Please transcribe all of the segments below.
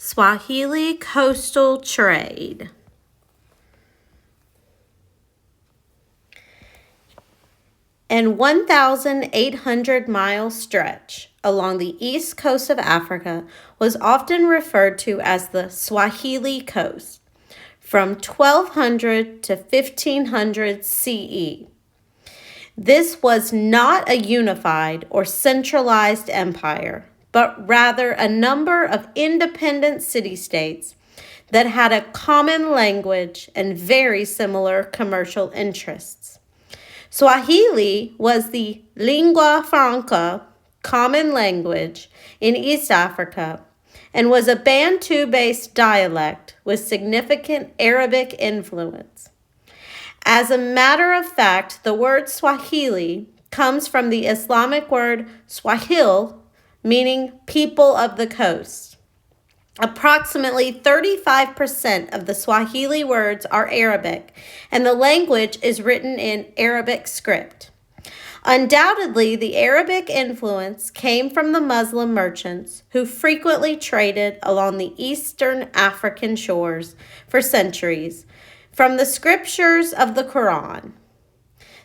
Swahili coastal trade. An 1,800-mile stretch along the east coast of Africa was often referred to as the Swahili coast from 1200 to 1500 CE. This was not a unified or centralized empire, but rather a number of independent city-states that had a common language and very similar commercial interests. Swahili was the lingua franca, common language, in East Africa and was a Bantu-based dialect with significant Arabic influence. As a matter of fact, the word Swahili comes from the Islamic word Swahili, meaning people of the coast. Approximately 35% of the Swahili words are Arabic, and the language is written in Arabic script. Undoubtedly, the Arabic influence came from the Muslim merchants who frequently traded along the eastern African shores for centuries from the scriptures of the Quran.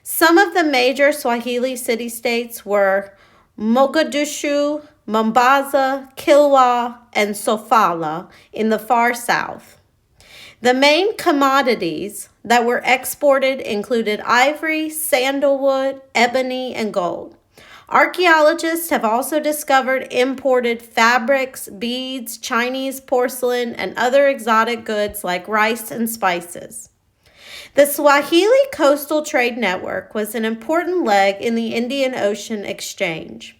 Some of the major Swahili city-states were Mogadishu, Mombasa, Kilwa, and Sofala in the far south. The main commodities that were exported included ivory, sandalwood, ebony, and gold. Archaeologists have also discovered imported fabrics, beads, Chinese porcelain, and other exotic goods like rice and spices. The Swahili Coastal Trade Network was an important leg in the Indian Ocean exchange.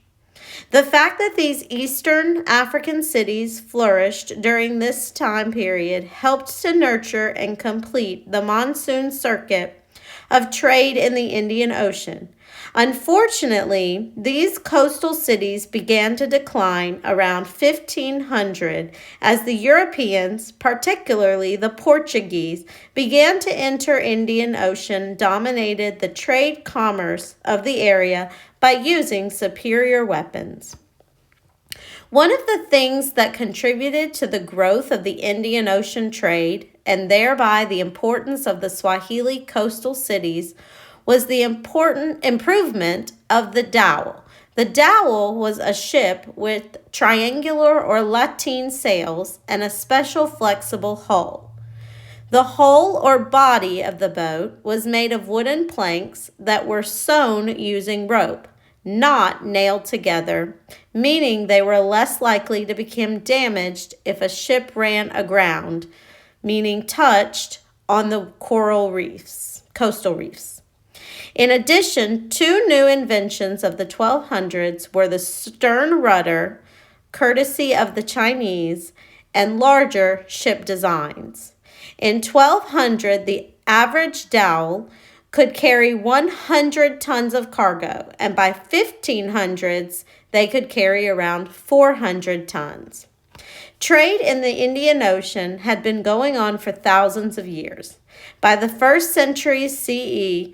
The fact that these Eastern African cities flourished during this time period helped to nurture and complete the monsoon circuit of trade in the Indian Ocean. Unfortunately, these coastal cities began to decline around 1500 as the Europeans, particularly the Portuguese, began to enter Indian Ocean, dominated the trade commerce of the area by using superior weapons. One of the things that contributed to the growth of the Indian Ocean trade, and thereby the importance of the Swahili coastal cities, was the important improvement of the dhow. The dhow was a ship with triangular or lateen sails and a special flexible hull. The hull or body of the boat was made of wooden planks that were sewn using rope, not nailed together, meaning they were less likely to become damaged if a ship ran aground, meaning touched on the coastal reefs. In addition, two new inventions of the 1200s were the stern rudder, courtesy of the Chinese, and larger ship designs. In 1200, the average dhow could carry 100 tons of cargo, and by 1500s, they could carry around 400 tons. Trade in the Indian Ocean had been going on for thousands of years. By the 1st century CE,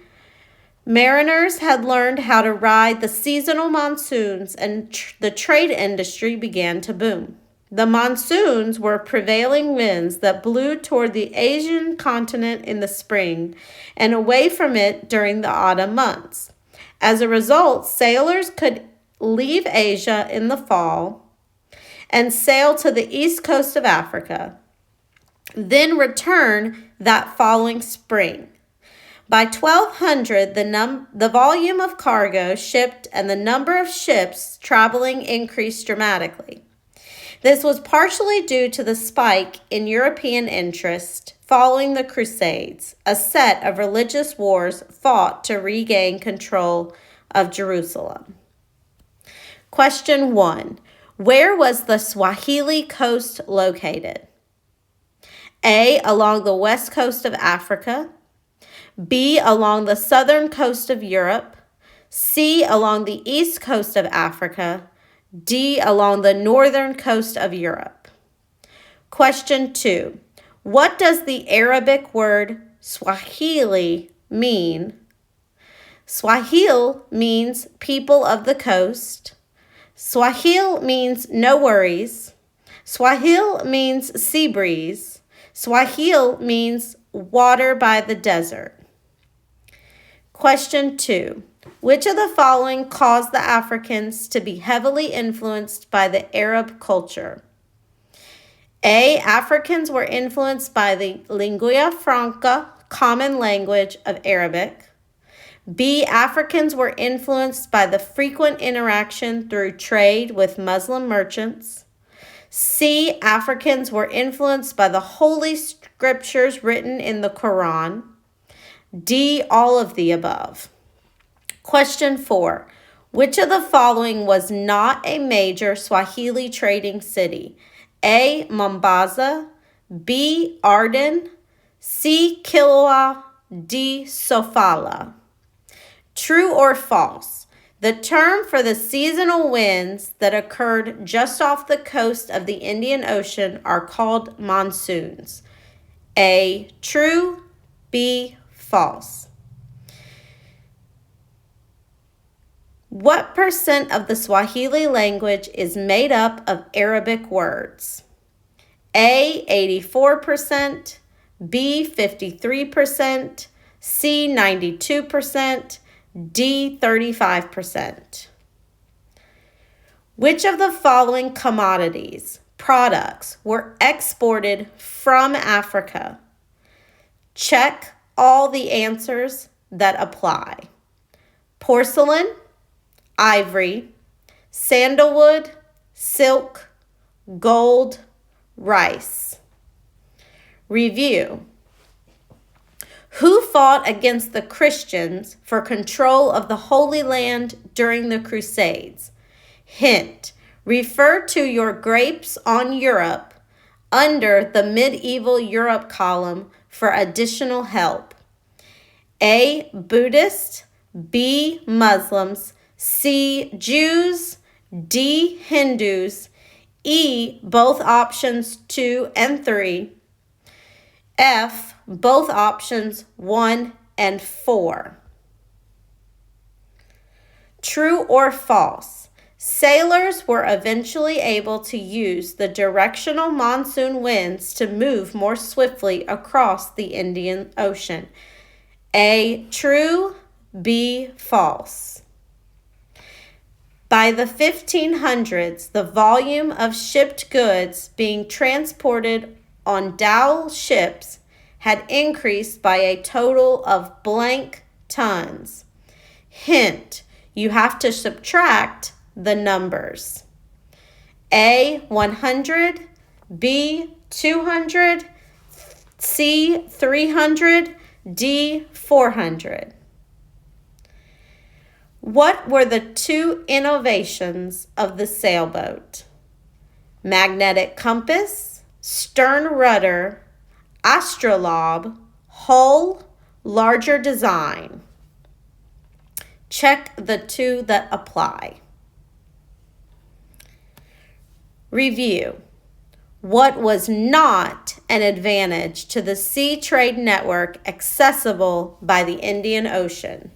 mariners had learned how to ride the seasonal monsoons, and the trade industry began to boom. The monsoons were prevailing winds that blew toward the Asian continent in the spring and away from it during the autumn months. As a result, sailors could leave Asia in the fall and sail to the east coast of Africa, then return that following spring. By 1200, the volume of cargo shipped and the number of ships traveling increased dramatically. This was partially due to the spike in European interest following the Crusades, a set of religious wars fought to regain control of Jerusalem. Question 1. Where was the Swahili coast located? A. Along the west coast of Africa. B. Along the southern coast of Europe. C. Along the east coast of Africa. D. Along the northern coast of Europe. Question 2. What does the Arabic word Swahili mean? Swahili means people of the coast. Swahili means no worries. Swahili means sea breeze. Swahili means water by the desert. Question 2. Which of the following caused the Africans to be heavily influenced by the Arab culture? A. Africans were influenced by the lingua franca, common language of Arabic. B. Africans were influenced by the frequent interaction through trade with Muslim merchants. C. Africans were influenced by the holy scriptures written in the Quran. D. All of the above. Question 4. Which of the following was not a major Swahili trading city? A. Mombasa. B. Aden. C. Kilwa. D. Sofala. True or false? The term for the seasonal winds that occurred just off the coast of the Indian Ocean are called monsoons. A. True. B. False. What percent of the Swahili language is made up of Arabic words? A. 84%, B. 53%, C. 92%, D. 35%. Which of the following commodities, products, were exported from Africa? Check all the answers that apply. Porcelain, ivory, sandalwood, silk, gold, rice. Review. Who fought against the Christians for control of the Holy Land during the Crusades? Hint. Refer to your Grapes on Europe under the Medieval Europe column for additional help. A. Buddhist, B. Muslims, C. Jews, D. Hindus, E. Both options 2 and 3, F. Both options 1 and 4. True or false? Sailors were eventually able to use the directional monsoon winds to move more swiftly across the Indian Ocean. A. True, B. False. By the 1500s, the volume of shipped goods being transported on dhow ships had increased by a total of blank tons. Hint, you have to subtract the numbers. A. 100, B. 200, C. 300, D. 400. What were the two innovations of the sailboat? Magnetic compass, stern rudder, astrolabe, hull, larger design. Check the two that apply. Review. What was not an advantage to the sea trade network accessible by the Indian Ocean?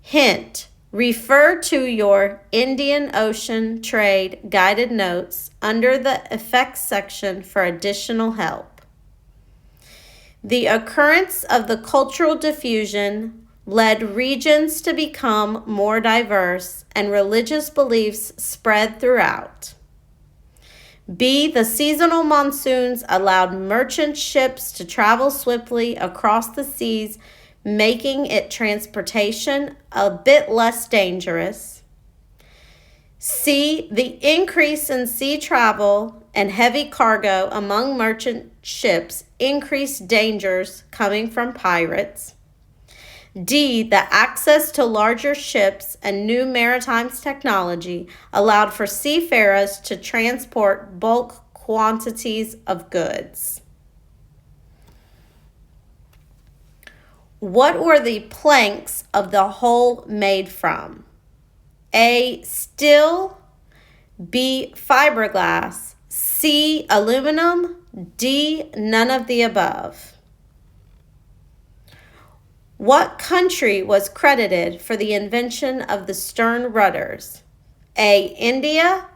Hint. Refer to your Indian Ocean Trade guided notes under the effects section for additional help. The occurrence of the cultural diffusion led regions to become more diverse and religious beliefs spread throughout. B. The seasonal monsoons allowed merchant ships to travel swiftly across the seas, making it transportation a bit less dangerous. C. The increase in sea travel and heavy cargo among merchant ships increased dangers coming from pirates. D. The access to larger ships and new maritime technology allowed for seafarers to transport bulk quantities of goods. What were the planks of the hull made from? A. Steel, B. Fiberglass, C. Aluminum, D. None of the above. What country was credited for the invention of the stern rudders? A. India,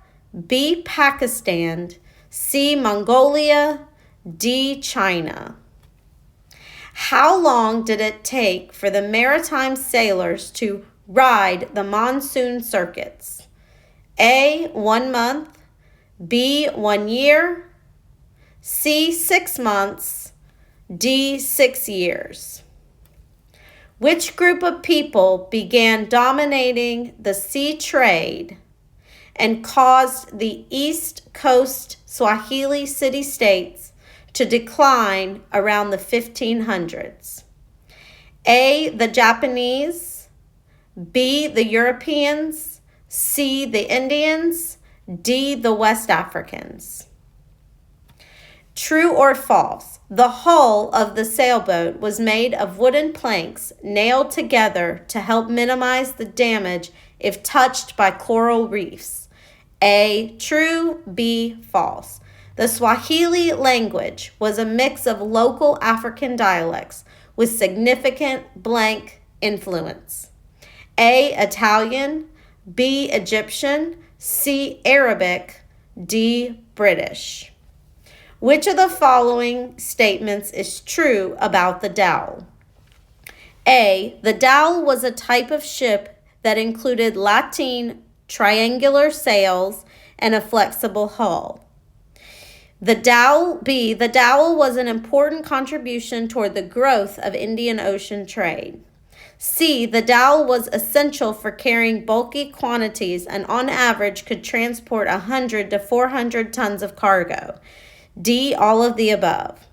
B. Pakistan, C. Mongolia, D. China. How long did it take for the maritime sailors to ride the monsoon circuits? A. 1 month, B. 1 year, C. 6 months, D. 6 years. Which group of people began dominating the sea trade and caused the East Coast Swahili city-states to decline around the 1500s? A. The Japanese, B. The Europeans, C. The Indians, D. The West Africans. True or false? The hull of the sailboat was made of wooden planks nailed together to help minimize the damage if touched by coral reefs. A. True, B. False. The Swahili language was a mix of local African dialects with significant blank influence. A. Italian, B. Egyptian, C. Arabic, D. British. Which of the following statements is true about the dhow? A. The dhow was a type of ship that included lateen triangular sails and a flexible hull. The dhow was an important contribution toward the growth of Indian Ocean trade. C. The dhow was essential for carrying bulky quantities and on average could transport 100 to 400 tons of cargo. D. All of the above.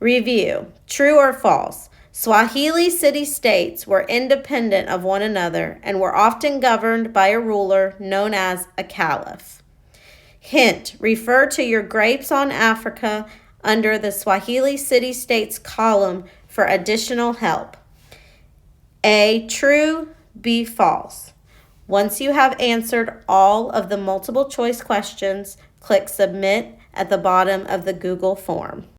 Review. True or false? Swahili city-states were independent of one another and were often governed by a ruler known as a caliph. Hint. Refer to your Grapes on Africa under the Swahili city-states column for additional help. A. True, B. False. Once you have answered all of the multiple choice questions, click Submit at the bottom of the Google form.